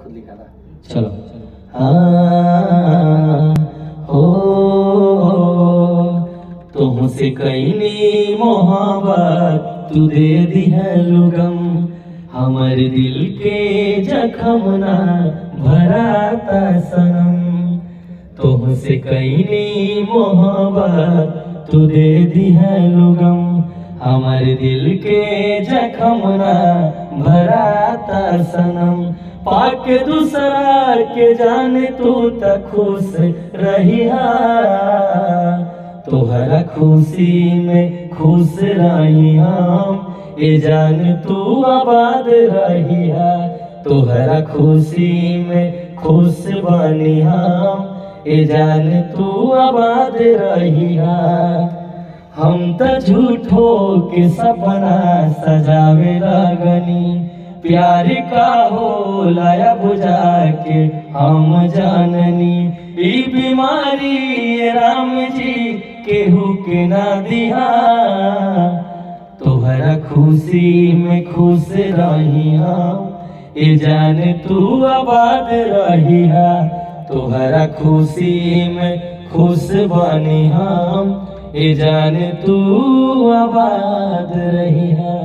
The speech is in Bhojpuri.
खुद लिखा था। चलो। हाँ हो तुमसे कईनी मोहब्बत तू दे दी है लुगम, हमर दिल के जखम ना भराता सनम। तुमसे कईनी मोहब्बत तू दे दी है लुगम, हमर दिल के जखम ना भराता सनम। पाके दूसरा के जाने तू त खुश रहिया, तोहरा खुशी में खुश रही हम, ए जान तू आबाद रहिया। तोहरा खुशी में खुश बनी हम, ए जान तू आबाद रहिया। हम त झूठो के सपना सजावे लगनी, प्यार का होला बुझा के हम जाननी। ई बीमारी राम जी केहू के ना दिया, तोहरा खुशी में खुश रही हम, ए जान तू आबाद रहिया। तोहरा खुशी में खुश बनी हम, ए जान तू आबाद रहिया।